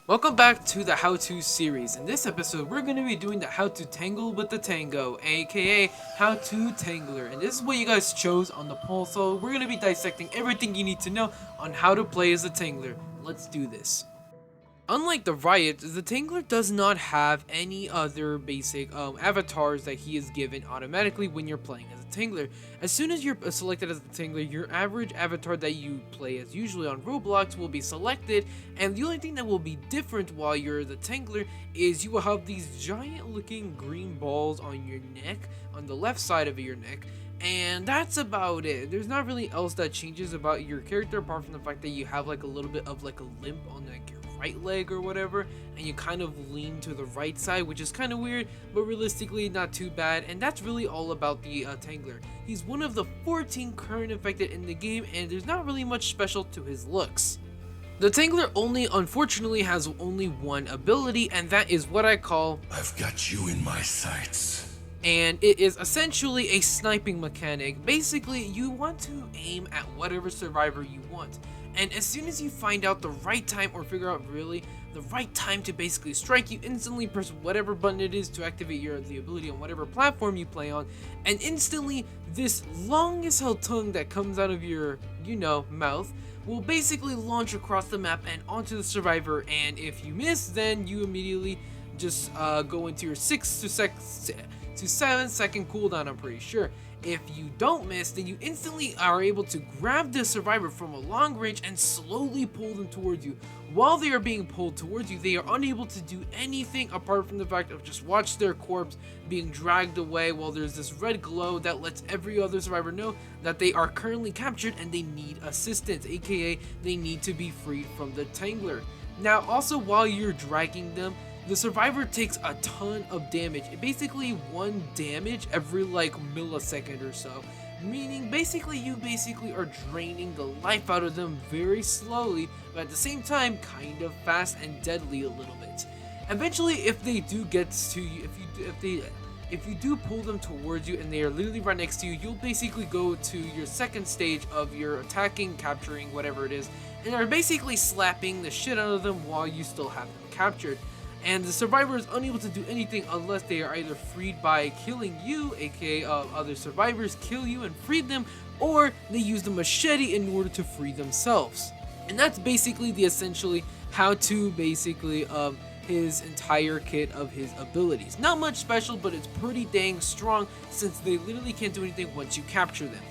Welcome back to the How To series. In this episode, we're going to be doing the How To Tangle with the Tango, aka How To Tangler. And this is what you guys chose on the poll, so we're going to be dissecting everything you need to know on how to play as a Tangler. Let's do this. Unlike the Riot, the Tangler does not have any other basic avatars that he is given automatically when you're playing as a Tangler. As soon as you're selected as the Tangler, your average avatar that you play as usually on Roblox will be selected, and the only thing that will be different while you're the Tangler is you will have these giant looking green balls on your neck, on the left side of your neck, and that's about it. There's not really else that changes about your character apart from the fact that you have like a little bit of like a limp on like your right leg or whatever, and you kind of lean to the right side, which is kind of weird, but realistically not too bad. And that's really all about the Tangler. He's one of the 14 current infected in the game, and there's not really much special to his looks. The Tangler only unfortunately has only one ability, and that is what I call I've got you in my sights. And it is essentially a sniping mechanic. Basically, you want to aim at whatever survivor you want, and as soon as you find out the right time, or figure out really the right time to basically strike, you instantly press whatever button it is to activate the ability on whatever platform you play on, and instantly this long as hell tongue that comes out of your, mouth will basically launch across the map and onto the survivor. And if you miss, then you immediately just go into your 6 to 7 second cooldown, I'm pretty sure. If you don't miss, then you instantly are able to grab the survivor from a long range and slowly pull them towards you. While they are being pulled towards you, they are unable to do anything apart from the fact of just watch their corpse being dragged away while there's this red glow that lets every other survivor know that they are currently captured and they need assistance, aka they need to be freed from the Tangler. Now also, while you're dragging them, the survivor takes a ton of damage. Basically 1 damage every like millisecond or so, meaning basically you are draining the life out of them very slowly, but at the same time kind of fast and deadly a little bit. Eventually, if they do get to you, if you do pull them towards you and they are literally right next to you, you'll basically go to your second stage of your attacking, capturing, whatever it is, and are basically slapping the shit out of them while you still have them captured. And the survivor is unable to do anything unless they are either freed by killing you, aka other survivors kill you and free them, or they use the machete in order to free themselves. And that's basically the essentially how to basically his entire kit of his abilities. Not much special, but it's pretty dang strong since they literally can't do anything once you capture them.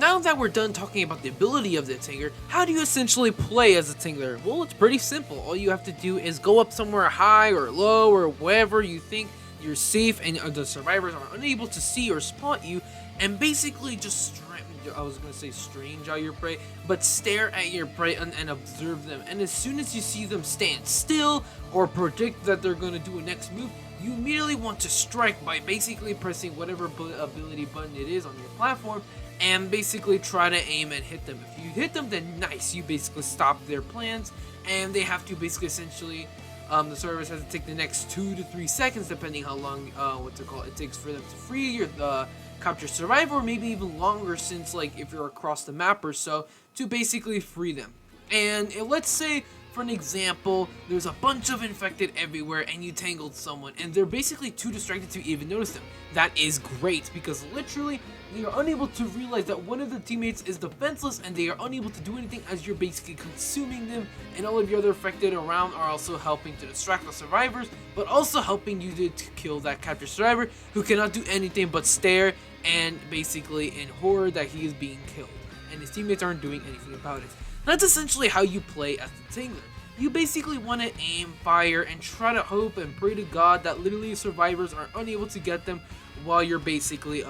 Now that we're done talking about the ability of the Tangler, how do you essentially play as a Tangler? Well, it's pretty simple. All you have to do is go up somewhere high or low or wherever you think you're safe and the survivors are unable to see or spot you, and basically just strange out your prey, but stare at your prey and observe them. And as soon as you see them stand still or predict that they're going to do a next move, you immediately want to strike by basically pressing whatever ability button it is on your platform and basically try to aim and hit them. If you hit them, then nice, you basically stop their plans, and they have to basically essentially, the survivors has to take the next 2 to 3 seconds, depending how long it takes for them to free your capture survivor, or maybe even longer since like if you're across the map or so, to basically free them. And let's say, for an example, there's a bunch of infected everywhere and you tangled someone and they're basically too distracted to even notice them. That is great because literally they are unable to realize that one of the teammates is defenseless and they are unable to do anything as you're basically consuming them, and all of your other infected around are also helping to distract the survivors, but also helping you to kill that captured survivor who cannot do anything but stare and basically in horror that he is being killed and his teammates aren't doing anything about it. That's essentially how you play as the Tangler. You basically want to aim, fire, and try to hope and pray to God that literally survivors are unable to get them while you're basically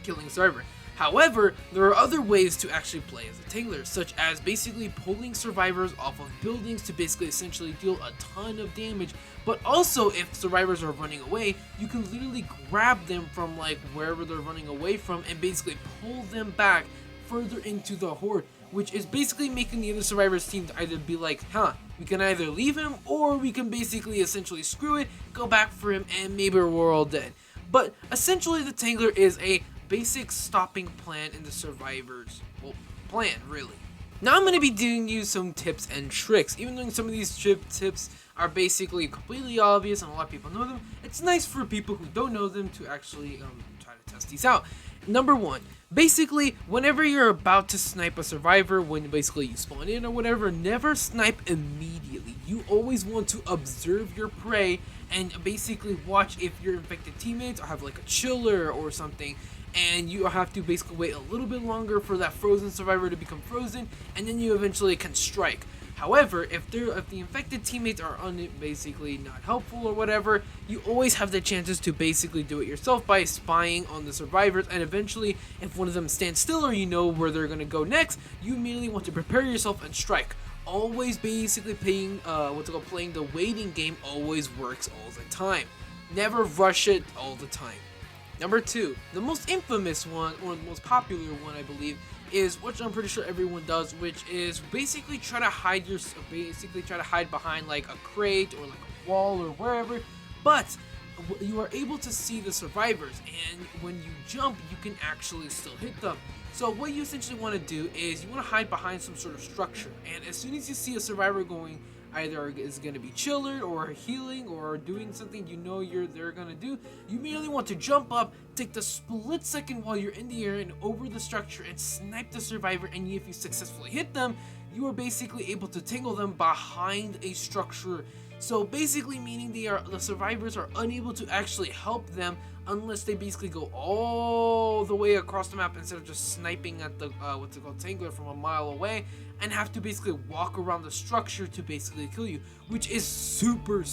killing the survivor. However, there are other ways to actually play as a Tangler, such as basically pulling survivors off of buildings to basically essentially deal a ton of damage, but also if survivors are running away, you can literally grab them from like wherever they're running away from and basically pull them back further into the horde, which is basically making the other survivors team to either be like, we can either leave him or we can basically essentially screw it, go back for him, and maybe we're all dead. But essentially the Tangler is a basic stopping plan in the survivors, plan really. Now I'm going to be doing you some tips and tricks. Even though some of these tips are basically completely obvious and a lot of people know them, it's nice for people who don't know them to actually try to test these out. Number one, basically, whenever you're about to snipe a survivor, when basically you spawn in or whatever, never snipe immediately. You always want to observe your prey and basically watch if your infected teammates have like a chiller or something, and you have to basically wait a little bit longer for that frozen survivor to become frozen, and then you eventually can strike. However, if the infected teammates are basically not helpful or whatever, you always have the chances to basically do it yourself by spying on the survivors, and eventually, if one of them stands still or you know where they're gonna go next, you immediately want to prepare yourself and strike. Always basically playing the waiting game always works all the time. Never rush it all the time. Number two, the most infamous one, or the most popular one, I believe, is which I'm pretty sure everyone does, which is basically try to hide behind like a crate or like a wall or wherever, but you are able to see the survivors, and when you jump, you can actually still hit them. So what you essentially want to do is you want to hide behind some sort of structure, and as soon as you see a survivor going, either is going to be chilling or healing or doing something they're going to do, you immediately want to jump up, take the split second while you're in the air and over the structure and snipe the survivor, and if you successfully hit them, you are basically able to tangle them behind a structure. So basically meaning the survivors are unable to actually help them unless they basically go all the way across the map instead of just sniping at the Tangler from a mile away, and have to basically walk around the structure to basically kill you, which is super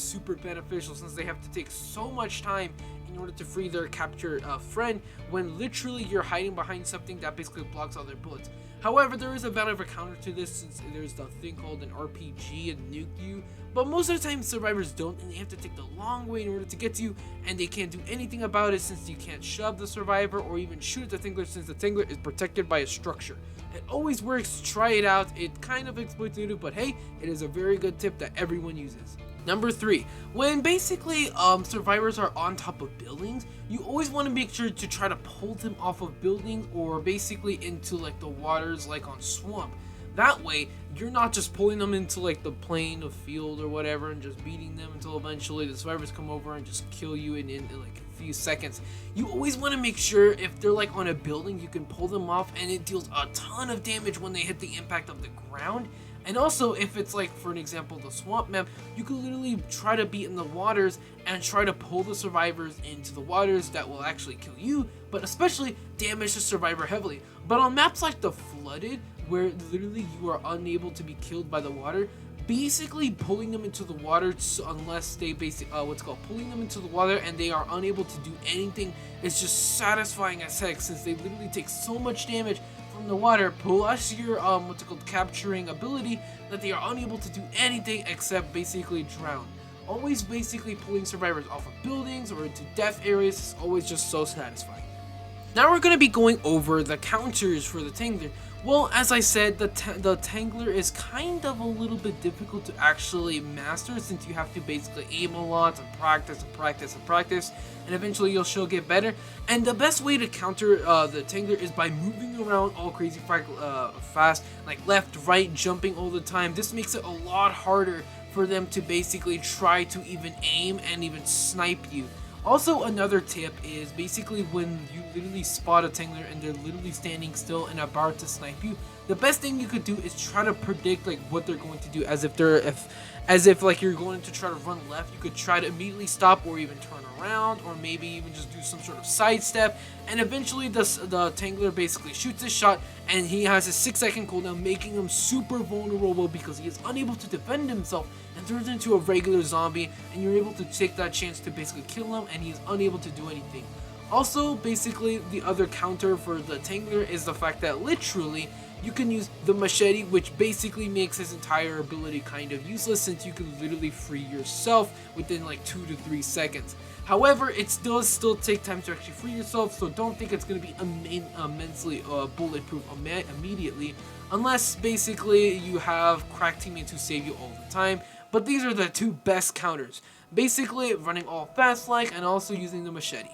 beneficial since they have to take so much time in order to free their captured friend, when literally you're hiding behind something that basically blocks all their bullets. However, there is a valid counter to this, since there's the thing called an RPG and nuke you, but most of the time survivors don't, and they have to take the long way in order to get to you, and they can't do anything about it since you can't shove the survivor or even shoot the Tangler, since the Tangler is protected by a structure. It always works, try it out. It kind of exploitative, but hey, it is a very good tip that everyone uses. Number three, when basically survivors are on top of buildings, you always want to make sure to try to pull them off of buildings or basically into like the waters like on swamp. That way, you're not just pulling them into like the plain of field or whatever and just beating them until eventually the survivors come over and just kill you in like a few seconds. You always want to make sure if they're like on a building, you can pull them off, and it deals a ton of damage when they hit the impact of the ground. And also, if it's like, for an example, the swamp map, you can literally try to be in the waters and try to pull the survivors into the waters that will actually kill you, but especially damage the survivor heavily. But on maps like the flooded, where literally you are unable to be killed by the water, basically pulling them into the water, unless they pulling them into the water and they are unable to do anything, is just satisfying as heck, since they literally take so much damage from the water, plus your capturing ability, that they are unable to do anything except basically drown. Always basically pulling survivors off of buildings or into death areas is always just so satisfying. Now we're going to be going over the counters for the Tangler. Well, as I said, the Tangler is kind of a little bit difficult to actually master, since you have to basically aim a lot and practice, and eventually you'll get better. And the best way to counter the Tangler is by moving around all crazy fast, like left, right, jumping all the time. This makes it a lot harder for them to basically try to even aim and even snipe you. Also, another tip is basically when you literally spot a Tangler and they're literally standing still and about to snipe you, the best thing you could do is try to predict like what they're going to do, as if like you're going to try to run left, you could try to immediately stop or even turn around, or maybe even just do some sort of sidestep, and eventually the Tangler basically shoots his shot, and he has a 6-second cooldown, making him super vulnerable because he is unable to defend himself and turns into a regular zombie, and you're able to take that chance to basically kill him, and he's unable to do anything. Also, basically, the other counter for the Tangler is the fact that literally you can use the machete, which basically makes his entire ability kind of useless, since you can literally free yourself within like 2 to 3 seconds. However, it does still take time to actually free yourself, so don't think it's going to be immensely bulletproof immediately, unless basically you have crack teammates who save you all the time. But these are the two best counters, basically running all fast like and also using the machete.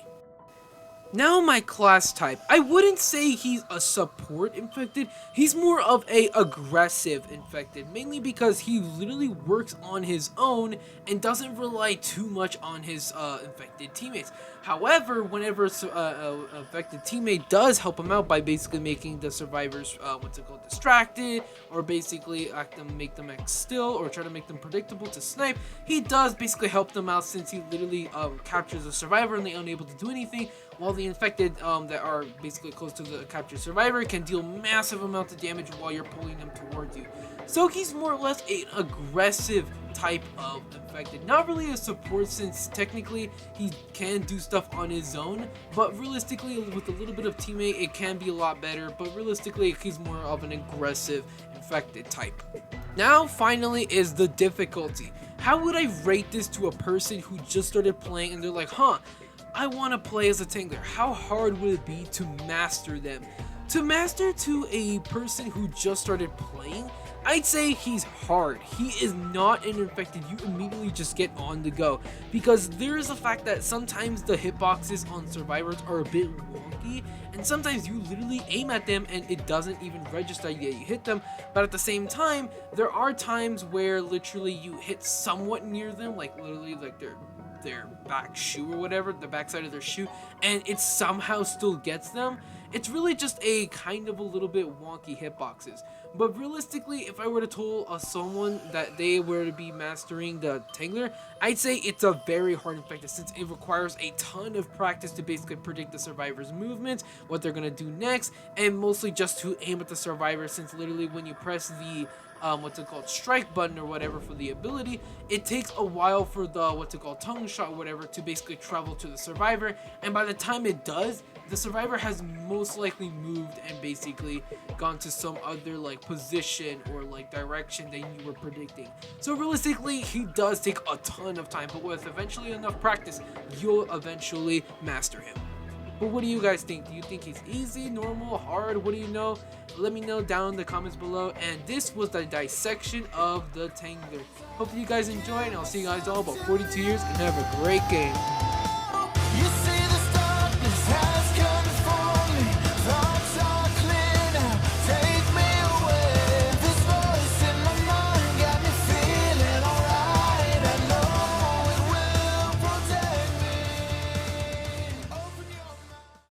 Now my class type. I wouldn't say he's a support infected. He's more of a aggressive infected, mainly because he literally works on his own and doesn't rely too much on his infected teammates. However, whenever infected teammate does help him out by basically making the survivors distracted, or basically make them act still, or try to make them predictable to snipe, he does basically help them out since he literally captures the survivor and they're unable to do anything, while the infected that are basically close to the captured survivor can deal massive amounts of damage while you're pulling them towards you. So he's more or less an aggressive type of infected. Not really a support, since technically he can do stuff on his own, but realistically with a little bit of teammate it can be a lot better, but realistically he's more of an aggressive infected type. Now finally is the difficulty. How would I rate this to a person who just started playing and they're like, I want to play as a Tangler? How hard would it be to master them? To master to a person who just started playing, I'd say he's hard. He is not an infected you immediately just get on the go, because there is a fact that sometimes the hitboxes on survivors are a bit wonky, and sometimes you literally aim at them and it doesn't even register that you hit them. But at the same time, there are times where literally you hit somewhat near them, like literally like their back shoe or whatever, the backside of their shoe, and it somehow still gets them. It's really just a kind of a little bit wonky hitboxes. But realistically, if I were to tell someone that they were to be mastering the Tangler, I'd say it's a very hard infected, since it requires a ton of practice to basically predict the survivor's movements, what they're gonna do next, and mostly just to aim at the survivor, since literally when you press the strike button or whatever for the ability, it takes a while for the tongue shot or whatever to basically travel to the survivor, and by the time it does, the survivor has most likely moved and basically gone to some other position or direction than you were predicting. So realistically, he does take a ton of time, but with eventually enough practice, you'll eventually master him. But what do you guys think? Do you think he's easy, normal, hard? What do you know? Let me know down in the comments below. And this was the dissection of the Tangler. Hope you guys enjoy, and I'll see you guys all about 42 years and have a great game.